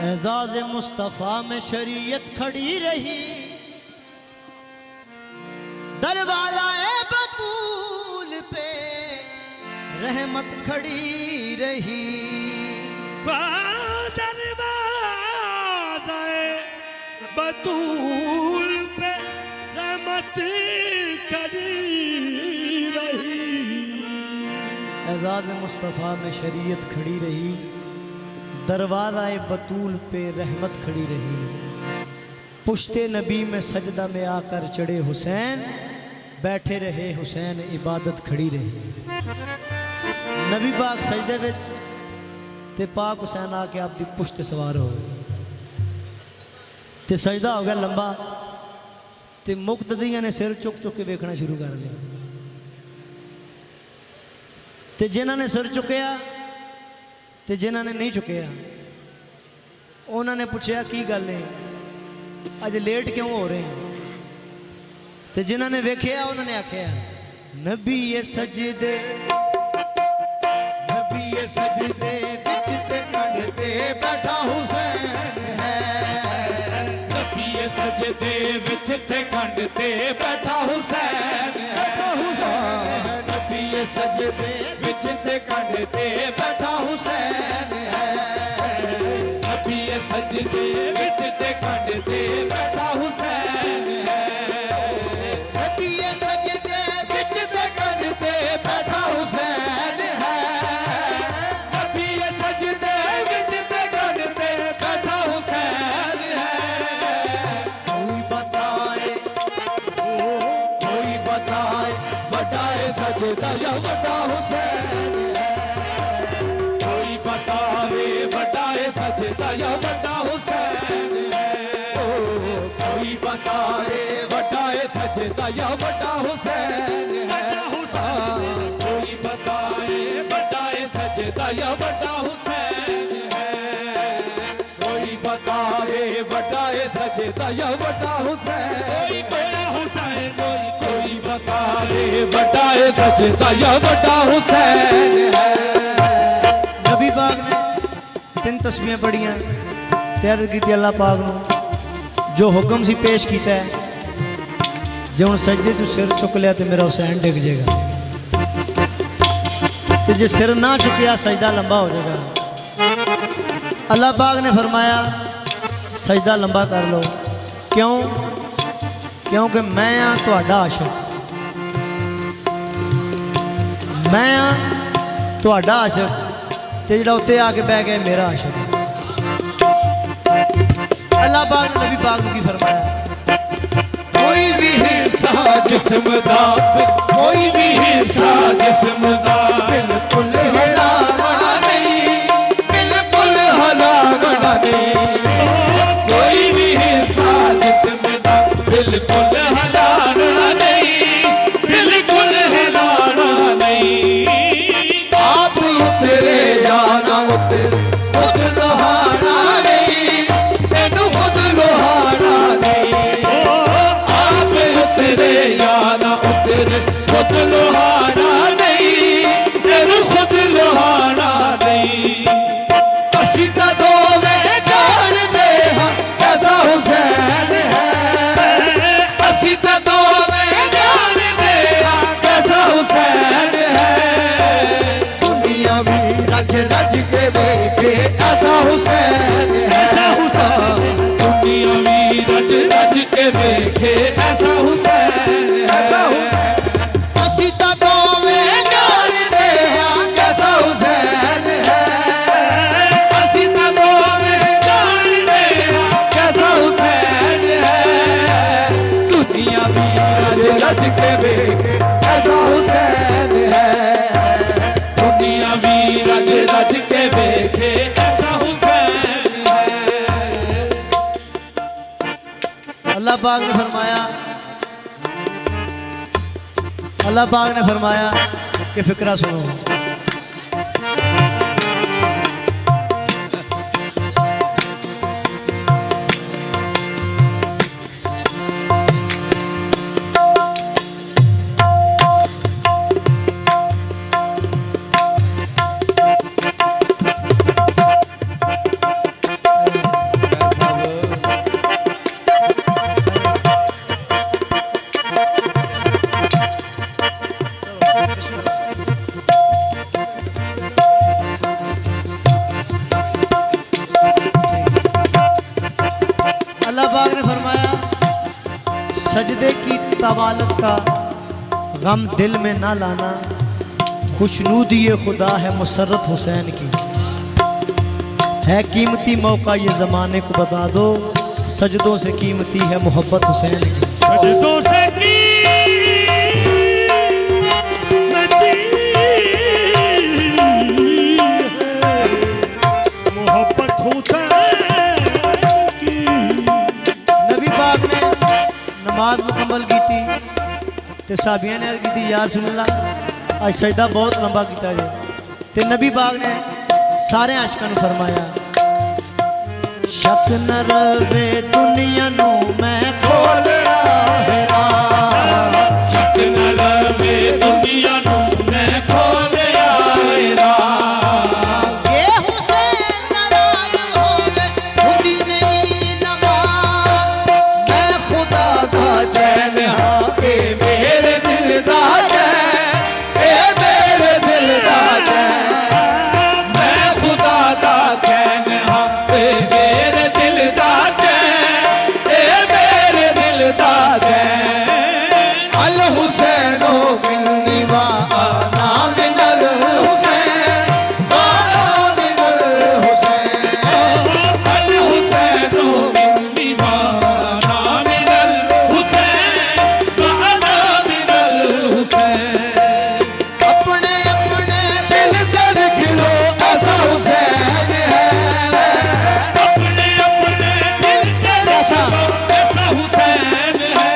एजाज मुस्तफ़ा में शरीयत खड़ी रही, दरवाज़ा बतूल पे रहमत खड़ी रही। दरवाज़ा बतूल पे रहमत खड़ी रही। एजाज मुस्तफ़ा में शरीयत खड़ी रही, दरवाज़ा बतूल पे रहमत खड़ी रही। पुश्ते नबी में सजदा में आकर चढ़े हुसैन, बैठे रहे हुसैन इबादत खड़ी रही। नबी पाक सजदे विच ते पाक हुसैन आके आपकी पुश्त सवार हो गए ते सजदा हो गया लंबा ते मुक्तदियां ने सिर चुक चुक के वेखना शुरू कर लिया ते जिन्हां ने सिर चुकया ते जिन्हां ने नहीं चुकया उन्होंने पूछा की गल है अज लेट क्यों हो रहे हैं। ते जिन्हां ने वेख्या उन्होंने आख्या नबी ये सजदे विच ते कंध ते बैठा हुसैन है। नबी ये सजदे विच ते कंध ते बैठा हुसैन है। नबी ये सजदे विच ते कंध ते बैठा हुसैन है। नबी ये सजदे विच ते कंध ते बैठा हुसैन है। नबी ये सजदे विच ते कंध ते बैठा हुसैन है। नबी ये सजदे विच ते कंध ते बैठा हुसैन है। कोई बताए बताए सजदा या बड़ा हुसैन है। कोई बतावे बताए सजदा या बड़ा हुसैन है। कोई बताए बताए सजदा या बड़ा हुसैन है। कोई बताए बताए सजदा या बड़ा हुसैन है। कोई बताए बताए सजदा या बड़ा हुसैन। कोई बड़ा हुसैन कोई बताए बताए सजदा या बड़ा हुसैन है। नबी पाक ने 3 तस्बीहां पढ़ियां तैयार की अल्लाह पाक ने जो हुक्म सी पेश किया है जो हम सज्जे तू सिर चुक लिया तो मेरा हुसैन डिग जाएगा तो जे सिर ना चुकया सजदा लंबा हो जाएगा। अल्लाह पाक ने फरमाया सजदा लंबा कर लो क्यों क्योंकि मैं हाँ तुहाडा आशिक मैं हाँ तुहाडा आशिक ते जिहड़ा उत्ते आके बह गया मेरा आशिक। अल्लाह पाक ने नबी पाक को की फरमाया कोई भी हिस्सा जिस्म दा कोई भी हिस्सा जिस्म दा बिल्कुल हलावा नहीं बिल्कुल हलावा नहीं। कोई भी हिस्सा जिस्म दा बिल्कुल हलावा नहीं बिल्कुल हलावा नहीं। आप उतरे जाना उतर खुद लोहाना नहीं तेनू खुद लोहाना नहीं। आप उतरे जाना उतर खुद लोहाना नहीं तेनू खुद लोहाना नहीं। असी तो दोवें जानते हाँ कैसा हुसैन है। असी तो दोवें जानते हाँ कैसा हुसैन है। दुनिया भी रज रज के देखे ऐसा हुसैन है। दुनिया भी रज रज के देखे ऐसा हुसैन है। असी तो दोवें जानते हाँ कैसा हुसैन है। असी तो दोवें जानते हाँ कैसा हुसैन है। दुनिया भी रज रज के देखे ऐसा हुसैन है। दुनिया भी रज रज के देखे ऐसा हुसैन है। अल्लाह पाक ने फरमाया अल्लाह पाक ने फरमाया कि फिक्रा सुनो पाक ने फरमाया सजदे की तवालत का गम दिल में ना लाना, खुशनूदी ये खुदा है मुसर्रत हुसैन की। है कीमती मौका ये ज़माने को बता दो, सजदों से कीमती है मोहब्बत हुसैन की। सजदों से की मोहब्बत हुसैन की। नबी पाक ने नमाज मुकम्मल की थी ते साहबियां ने अर्ज़ की थी या रसूल अल्लाह आज सजदा बहुत लंबा किया जे। ते नबी पाक ने सारे आशिकां नूं फरमाया शक न रवे दुनिया नूं मैं खोलिया है राह, शक न रवे दुनिया नूं मैं खोलिया है राह। ये हुसैन नाराज होवे खुदी नहीं नवाज, मैं खुदा दा चैन हाँ ए मेरे दिल दा चैन, ए मेरे दिल दा चैन, मैं खुदा दा चैन हाँ ए मेरे दिल दा चैन, ए मेरे दिल दा चैन। अल हुसैनो मिन्नी वा आना मिनल हुसैन, आना मिनल हुसैन। अल हुसैनो मिन्नी वा आना मिनल हुसैन, आना मिनल हुसैन। अपने अपने दिल कर खिलो ऐसा हुसैन है, अपने अपने दिल कर ऐसा हुसैन है।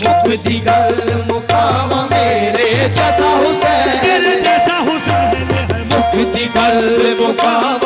मुक्ति गल मुकाम मेरे जैसा हुसैन, मेरे जैसा हुसैन है। मुक्ति गल मुकाम